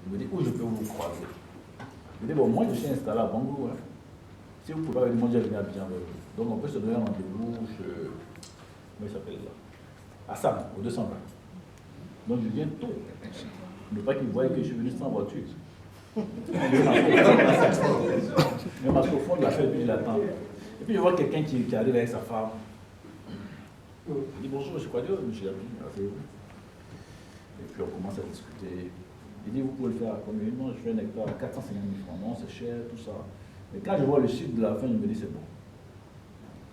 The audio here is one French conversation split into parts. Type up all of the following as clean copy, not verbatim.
Il me dit, où je peux vous croiser? Je dis, bon, moi je suis installé à Bangalore. Hein. Si vous pouvez venir, moi j'ai venu à Abidjan. Donc on peut se donner un rendez-vous chez, comment il s'appelle là? Assam, au 220. Donc je viens tôt. Ne pas qu'ils voient que je suis venu sans voiture. Mais parce qu'au fond de la fête, puis je l'attends. Et puis je vois quelqu'un qui arrive avec sa femme. Il dit bonjour, je crois que monsieur Yabi, asseyez-vous. Et puis on commence à discuter. Il dit, vous pouvez le faire à combien? Non, je fais un hectare à 450 000 francs. Non, c'est cher, tout ça. Mais quand je vois le chiffre de la fin, je me dis, c'est bon.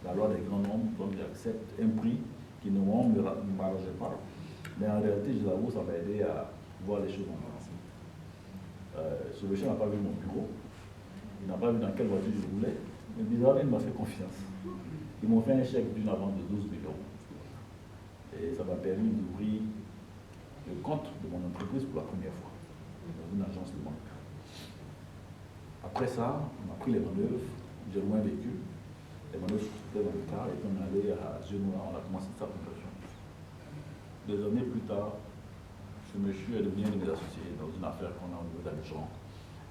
La loi des grands nombres, donc j'accepte un prix qui ne m'arrangeait pas. Mais en réalité, je l'avoue, ça m'a aidé à voir les choses en avance. Ce monsieur n'a pas vu mon bureau. Il n'a pas vu dans quelle voiture je voulais. Mais bizarrement, il m'a fait confiance. Ils m'ont fait un chèque d'une avance de 12 millions. Et ça m'a permis d'ouvrir le compte de mon entreprise pour la première fois dans une agence de banque. Après ça, on a pris les manœuvres, j'ai loué un véhicule, les manœuvres étaient dans le car et puis on est allé à Genoa, on a commencé sa fondation. 2 années plus tard, ce monsieur est devenu un de mes associés dans une affaire qu'on a au niveau d'Abidjan,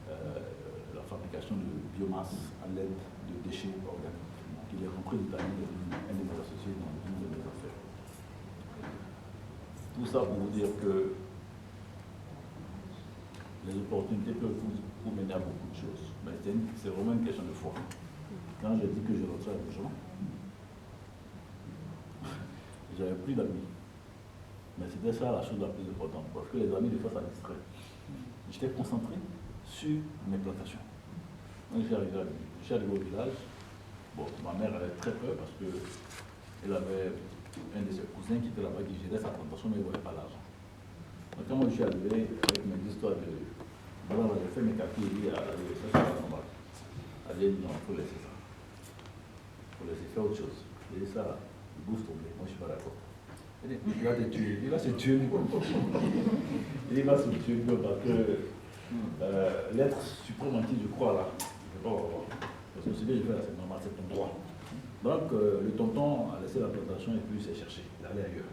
la fabrication de biomasse à l'aide de déchets organiques. Donc il est rentré d'Italie, il est devenu un de mes associés dans une de mes affaires. Tout ça pour vous dire que les opportunités peuvent vous mener à beaucoup de choses. Mais c'est vraiment une question de foi. Quand j'ai dit que je rentrais à Abidjan, j'avais plus d'amis. Mais c'était ça la chose la plus importante. Parce que les amis, des fois, ça distrait. J'étais concentré sur mes plantations. Quand je suis arrivé au village, bon, ma mère avait très peur parce qu'elle avait un de ses cousins qui était là-bas qui gérait sa plantation, mais il ne voyait pas l'argent. Donc quand moi je suis arrivé avec mes histoires de... Voilà, j'ai fait mes calculs à l'adolescence, c'est pas normal. Elle a dit non, il faut laisser ça. Il faut laisser faire autre chose. J'ai dit ça, il bouffe ton blé, moi je ne suis pas d'accord. Il dit, il va te tuer, il va se tuer. Il va se tuer parce que l'être suprême en qui je crois là, je ne vais pas avoir. Parce que ce que je fais là, c'est normal, c'est ton droit. Donc le tonton a laissé la plantation et puis il s'est cherché, il allait ailleurs.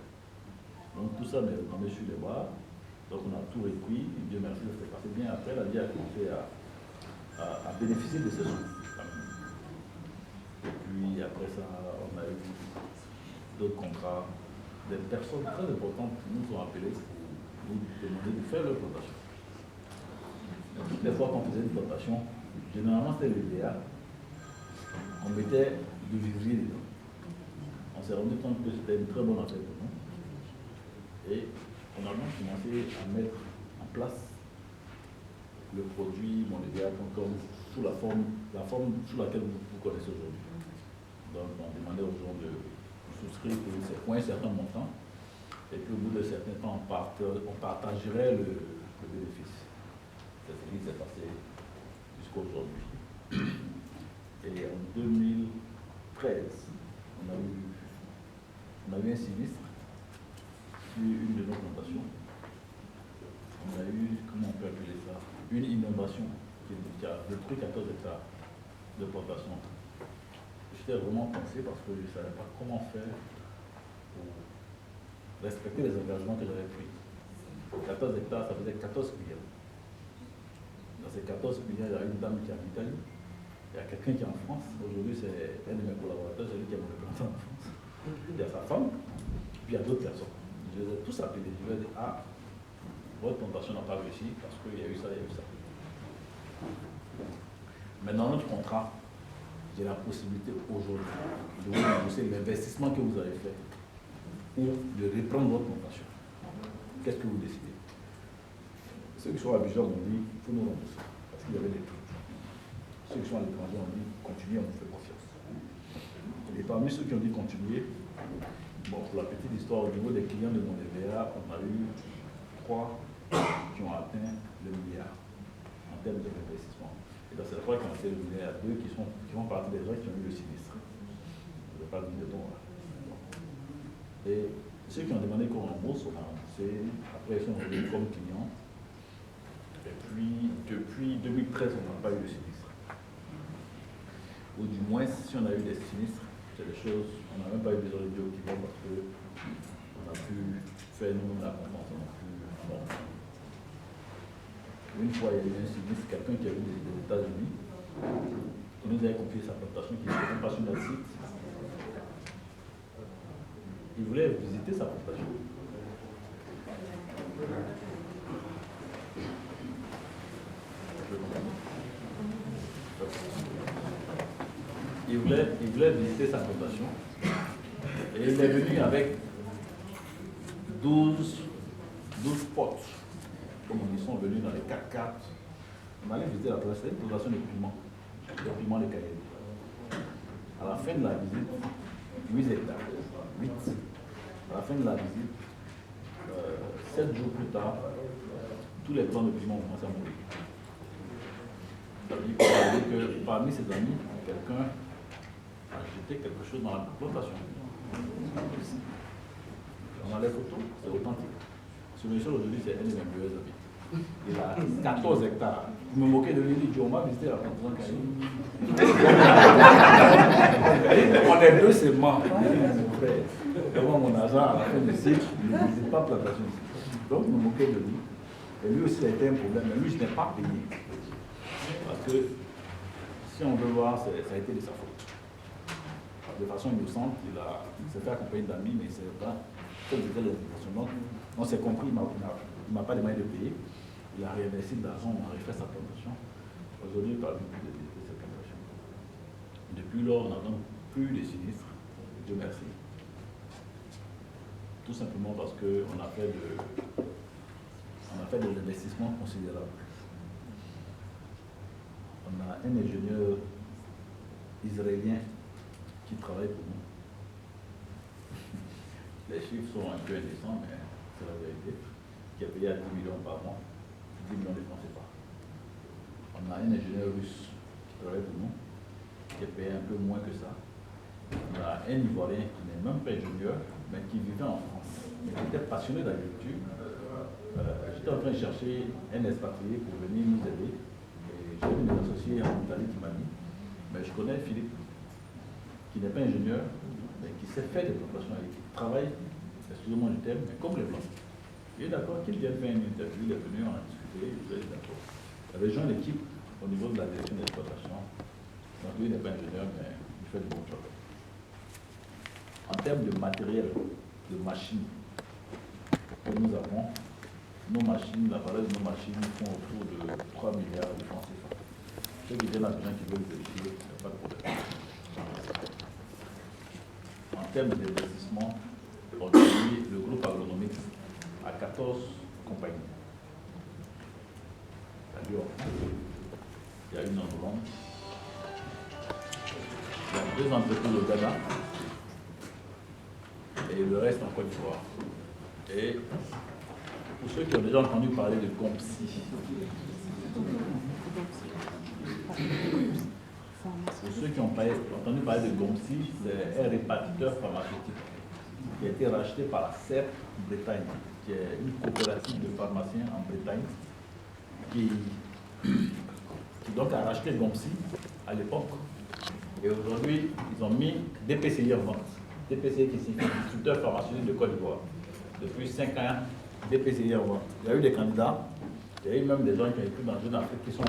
Donc tout ça m'est retombé sur les bras. Donc on a tout repris, et Dieu merci, ça s'est passé bien. Après, la vie a commencé à bénéficier de ces sous. Et puis après ça, on a eu d'autres contrats. Des personnes très importantes nous ont appelés pour nous demander de faire leur plantation. Toutes les fois qu'on faisait une plantation, généralement c'était le VA, on mettait du vivrier dedans. On s'est rendu compte que c'était une très bonne affaire pour nous. Et on a donc commencé à mettre en place le produit mondevéa.com sous la forme sous laquelle vous connaissez aujourd'hui. Donc on demandait aux gens de souscrire pour un certain montant et puis au bout de certain temps on partagerait le bénéfice. C'est ce qui s'est passé jusqu'à aujourd'hui. Et en 2013, on a eu un sinistre sur une de nos plantations. On a eu, comment on peut appeler ça, une inondation qui a détruit 14 hectares de plantation. J'étais vraiment pensé parce que je ne savais pas comment faire pour respecter les engagements que j'avais pris. 14 hectares, ça faisait 14 millions. Dans ces 14 millions, il y a une dame qui est en Italie, il y a quelqu'un qui est en France. Aujourd'hui, c'est un de mes collaborateurs, c'est lui qui est mon représentant en France. Il y a sa femme, puis il y a d'autres personnes. Je les ai tous appelés. Je leur ai dit, ah, votre plantation n'a pas réussi parce qu'il y a eu ça, il y a eu ça. Mais dans notre contrat, j'ai la possibilité aujourd'hui de vous rembourser l'investissement que vous avez fait ou de reprendre votre plantation. Qu'est-ce que vous décidez? Ceux qui sont à Abidjan ont dit, il faut nous rembourser parce qu'il y avait des trucs. Ceux qui sont à l'étranger ont dit, continuez, on vous fait confiance. Et parmi ceux qui ont dit continuer, bon, pour la petite histoire, au niveau des clients de mon EVA, on a eu 3 qui ont atteint le milliard en termes d'investissement. Et dans ces 3 qui ont atteint le milliard, il y a 2 qui font partie des gens qui ont eu le sinistre. Je ne vais pas dire de nom là. Et ceux qui ont demandé qu'on rembourse, on a remboursé. Après, ils sont revenus comme clients. Et puis, depuis 2013, on n'a pas eu de sinistre. Ou du moins, si on a eu des sinistres, c'est des choses, on n'a même pas eu besoin de dire au client parce qu'on a pu faire nous la confiance, on a pu. Bon. Une fois, il y a eu un sinistre, quelqu'un qui est venu des États-Unis, qui nous avait confié sa plantation, qui n'était même pas sur notre site. Il voulait visiter sa plantation. Il voulait visiter sa plantation. Et il est venu avec 12 potes. Comme ils sont venus dans les 4x4. On allait visiter la plantation, c'était une plantation de piment de Cayenne. À la fin de la visite, 8 hectares. 8. À la fin de la visite, 7 jours plus tard, tous les plants de piment ont commencé à mourir. Ça veut dire que parmi ses amis, quelqu'un a jeté quelque chose dans la plantation. On a les photos, c'est authentique. Ce monsieur aujourd'hui, c'est un de mes meilleurs amis. Il a 14 hectares. Je me moquais de lui, il dit on va visiter la plantation. On est deux seulement. Mon frère, devant mon agent à la fin du cycle, il ne visite pas la plantation. Donc je me moquais de lui. Et lui aussi, ça a été un problème. Mais lui, je n'ai pas payé. Parce que si on veut voir, ça a été de sa faute. De façon innocente, il s'est fait accompagner d'amis, mais c'est pas comme c'était l'invitation. Donc, on s'est compris, il ne m'a pas demandé de payer. Il a réinvesti de l'argent, on a refait sa plantation. Aujourd'hui, il ne parle plus de cette plantation. Depuis lors, on n'entend plus de sinistres. Dieu merci. Tout simplement parce qu'on a fait de l'investissement considérable. On a un ingénieur israélien qui travaille pour nous. Les chiffres sont un peu indécents, mais c'est la vérité. Qui est payé à 10 millions par mois, 10 millions de francs CFA. On a un ingénieur russe qui travaille pour nous, qui est payé un peu moins que ça. On a un Ivoirien qui n'est même pas ingénieur, mais qui vivait en France, mais qui était passionné d'agriculture. J'étais en train de chercher un expatrié pour venir nous aider. Et j'ai un de mes associés en Italie qui m'a dit, mais je connais Philippe, qui n'est pas ingénieur, mais qui sait faire des plantations et qui travaille, excusez-moi du terme, mais comme les blancs. Il est d'accord qu'il vienne faire une interview, il est venu, on a discuté, il est d'accord. Il avait joint l'équipe au niveau de la direction d'exploitation. Donc lui, il n'est pas ingénieur, mais il fait du bon job. En termes de matériel, de machines que nous avons, nos machines, la valeur de nos machines font autour de 3 milliards de francs CFA. Ceux qui viennent à gens qui veulent vérifier, il n'y a pas de problème. En termes d'investissement, aujourd'hui, le groupe agronomique a 14 compagnies. C'est-à-dire en France, il y a une en Hollande, il y a 2 entreprises au Ghana et le reste en Côte d'Ivoire. Et pour ceux qui ont déjà entendu parler de GOMPSI, pour ceux qui ont entendu parler de GOMPSI, c'est un répartiteur pharmaceutique qui a été racheté par la CEP Bretagne, qui est une coopérative de pharmaciens en Bretagne, qui donc a racheté GOMPSI à l'époque. Et aujourd'hui, ils ont mis DPCI en vente. DPCI qui signifie distributeur pharmaceutique de Côte d'Ivoire. Depuis 5 ans, DPCI en vente. Il y a eu des candidats, il y a eu même des gens qui ont écrit dans une Afrique qui sont